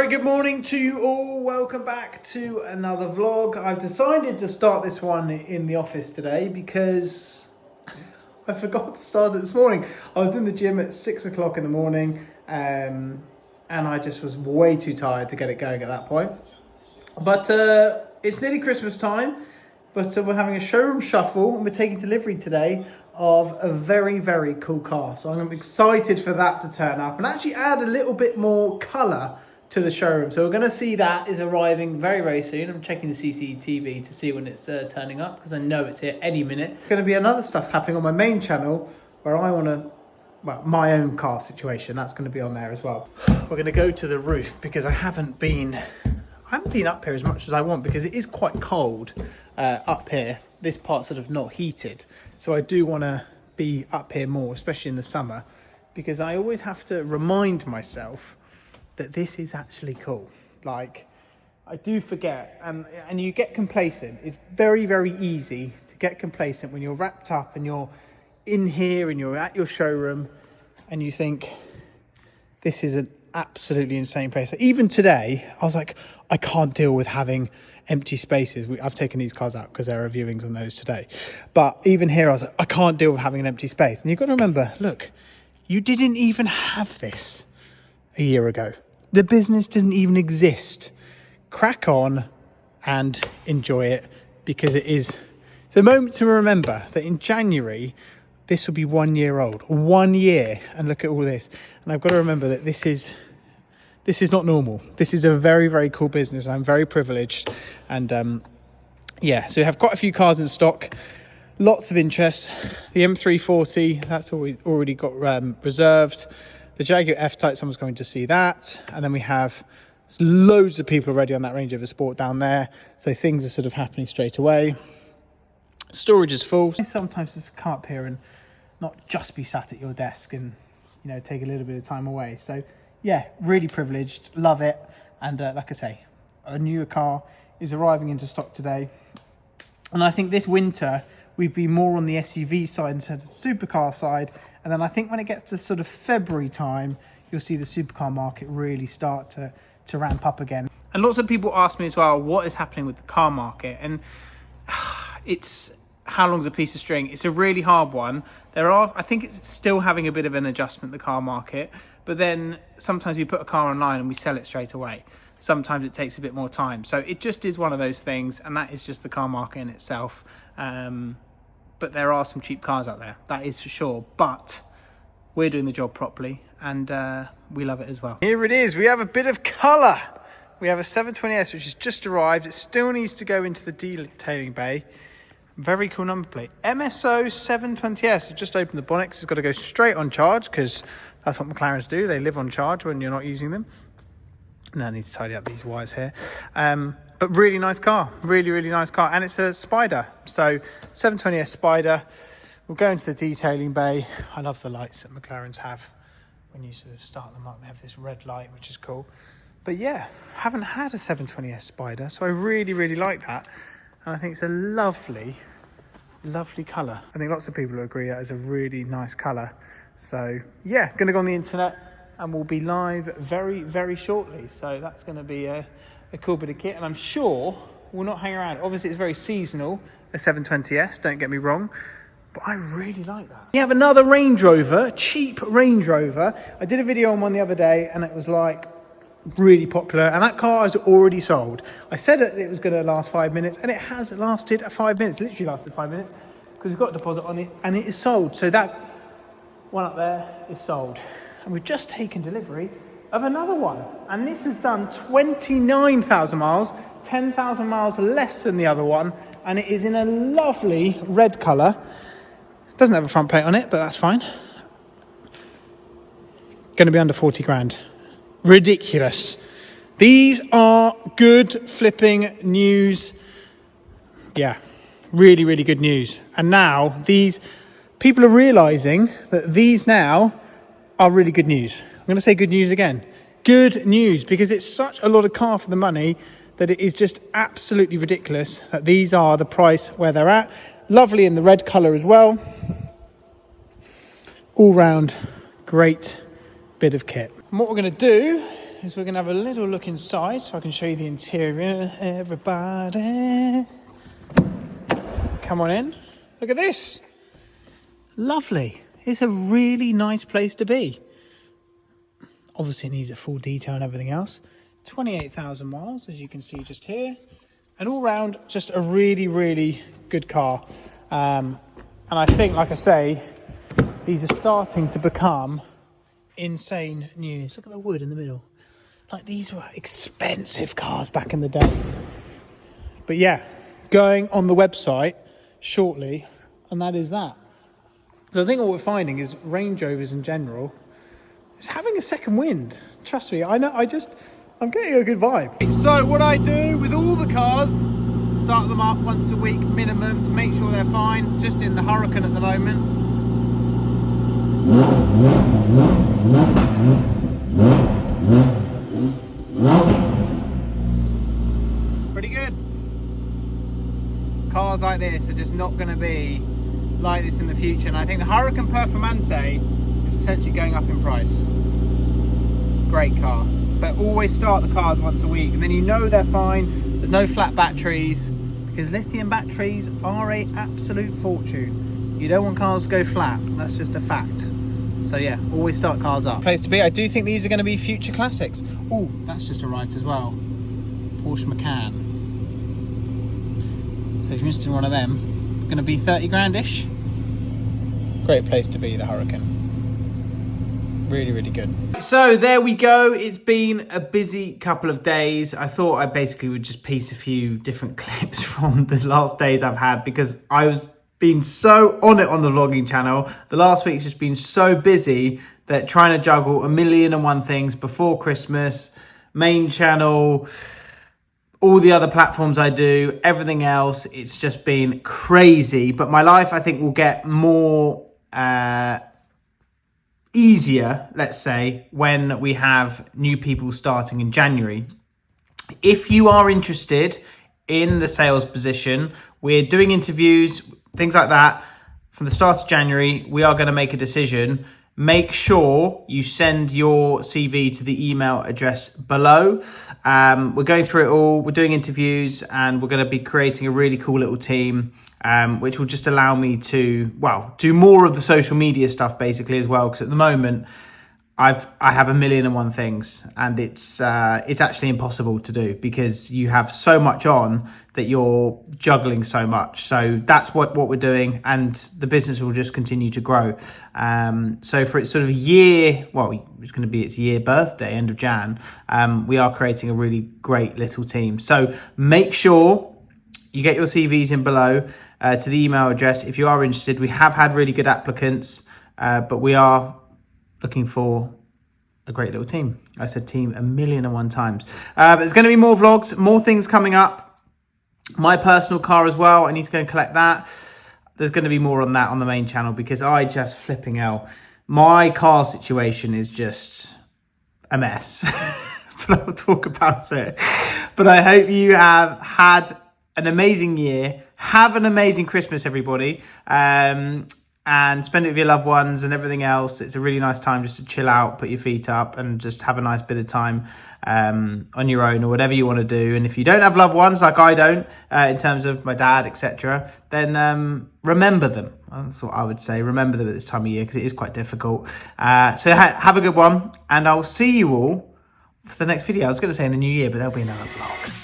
Very good morning to you all. Welcome back to another vlog. I've decided to start this one in the office today because I forgot to start it this morning. I was in the gym at 6 o'clock in the morning and I just was way too tired to get it going at that point. But it's nearly Christmas time, but we're having a showroom shuffle and we're taking delivery today of a very, very cool car. So I'm excited for that to turn up and actually add a little bit more colour to the showroom. So we're going to see that is arriving very, very soon. I'm checking the CCTV to see when it's turning up because I know it's here any minute. There's going to be another stuff happening on my main channel where I want to, well, my own car situation. That's going to be on there as well. We're going to go to the roof because I haven't been up here as much as I want because it is quite cold up here. This part's sort of not heated. So I do want to be up here more, especially in the summer, because I always have to remind myself that this is actually cool. Like, I do forget, and you get complacent. It's very, very easy to get complacent when you're wrapped up and you're in here and you're at your showroom and you think, this is an absolutely insane place. Even today, I was like, I can't deal with having empty spaces. I've taken these cars out because there are viewings on those today. But even here, I was like, I can't deal with having an empty space. And you've got to remember, look, you didn't even have this a year ago. The business didn't even exist. Crack on and enjoy it because it's a moment to remember that in January, this will be 1 year old. 1 year. And look at all this. And I've got to remember that this is not normal. This is a very, very cool business. I'm very privileged. And yeah, so we have quite a few cars in stock. Lots of interest. The M340, that's already got reserved. The Jaguar F-Type, someone's going to see that. And then we have loads of people already on that Range Rover Sport down there. So things are sort of happening straight away. Storage is full. Sometimes just come up here and not just be sat at your desk and, you know, take a little bit of time away. So yeah, really privileged, love it. And like I say, a newer car is arriving into stock today. And I think this winter, we'd be more on the SUV side instead of the supercar side. And then I think when it gets to sort of February time, you'll see the supercar market really start to ramp up again. And lots of people ask me as well, what is happening with the car market? And it's how long's a piece of string? It's a really hard one. I think it's still having a bit of an adjustment, the car market. But then sometimes we put a car online and we sell it straight away. Sometimes it takes a bit more time. So it just is one of those things. And that is just the car market in itself. But there are some cheap cars out there, that is for sure. But we're doing the job properly and we love it as well. Here it is, we have a bit of colour. We have a 720S which has just arrived. It still needs to go into the detailing bay. Very cool number plate. MSO 720S, I've just opened the bonnet because it's got to go straight on charge because that's what McLarens do. They live on charge when you're not using them. Now I need to tidy up these wires here. But really nice car, really, really nice car. And it's a Spider, so 720S Spider. We'll go into the detailing bay. I love the lights that McLarens have. When you sort of start them up, they have this red light, which is cool. But yeah, haven't had a 720S Spider, so I really, really like that. And I think it's a lovely, lovely colour. I think lots of people will agree that is a really nice colour. So yeah, gonna go on the internet and we'll be live very, very shortly. So that's gonna be a cool bit of kit, and I'm sure we'll not hang around. Obviously, it's very seasonal, a 720S, don't get me wrong, but I really like that. We have another Range Rover, cheap Range Rover. I did a video on one the other day, and it was like really popular, and that car is already sold. I said that it was going to last 5 minutes, and it has lasted 5 minutes, literally lasted 5 minutes, because we've got a deposit on it, and it is sold. So that one up there is sold. And we've just taken delivery of another one, and this has done 29,000 miles, 10,000 miles less than the other one, and it is in a lovely red colour. Doesn't have a front plate on it, but that's fine. Going to be under 40 grand. Ridiculous. These are good flipping news. Yeah, really, really good news. And now these people are realising that these now are really good news. I'm going to say good news again. Good news, because it's such a lot of car for the money that it is just absolutely ridiculous that these are the price where they're at. Lovely in the red colour as well. All round great bit of kit. And what we're going to do is we're going to have a little look inside so I can show you the interior. Everybody, come on in. Look at this. Lovely. It's a really nice place to be. Obviously it needs a full detail and everything else. 28,000 miles, as you can see just here. And all round, just a really, really good car. And I think, like I say, these are starting to become insane news. Look at the wood in the middle. Like, these were expensive cars back in the day. But yeah, going on the website shortly, and that is that. So I think what we're finding is Range Rovers in general is having a second wind. Trust me, I know, I'm getting a good vibe. So what I do with all the cars, start them up once a week minimum to make sure they're fine. Just in the Hurricane at the moment. Pretty good. Cars like this are just not going to be like this in the future, and I think the Hurricane Performante is potentially going up in price. Great car, but always start the cars once a week, and then you know they're fine. There's no flat batteries, because lithium batteries are an absolute fortune. You don't want cars to go flat, that's just a fact. So yeah, always start cars up. Place to be. I do think these are going to be future classics. Oh, that's just arrived as well. Porsche Macan. So if you're interested in one of them, going to be 30 grand-ish. Great place to be, the Hurricane. Really, really good. So there we go. It's been a busy couple of days. I thought I basically would just piece a few different clips from the last days I've had, because I was being so on it on the vlogging channel. The last week's just been so busy that trying to juggle 1,000,001 things before Christmas, main channel, all the other platforms I do, everything else, it's just been crazy. But my life, I think, will get more easier, let's say, when we have new people starting in January. If you are interested in the sales position, we're doing interviews, things like that. From the start of January, we are going to make a decision. Make sure you send your CV to the email address below. We're going through it all. We're doing interviews, and we're going to be creating a really cool little team, which will just allow me to, well, do more of the social media stuff basically as well. Because at the moment, I have 1,000,001 things, and it's actually impossible to do because you have so much on that you're juggling so much. So that's what we're doing, and the business will just continue to grow. So for its sort of year, well, it's going to be its year birthday, end of Jan, we are creating a really great little team. So make sure you get your CVs in below to the email address if you are interested. We have had really good applicants, but we are looking for a great little team. I said team 1,000,001 times. But there's going to be more vlogs, more things coming up. My personal car as well. I need to go and collect that. There's going to be more on that on the main channel, because I just flipping out. My car situation is just a mess. But I'll talk about it. But I hope you have had an amazing year. Have an amazing Christmas, everybody. And spend it with your loved ones and everything else. It's a really nice time just to chill out, put your feet up, and just have a nice bit of time on your own, or whatever you want to do. And if you don't have loved ones, like I don't, in terms of my dad, etc., then remember them. That's what I would say. Remember them at this time of year, because it is quite difficult. So have a good one, and I'll see you all for the next video. I was going to say in the new year, but there'll be another vlog.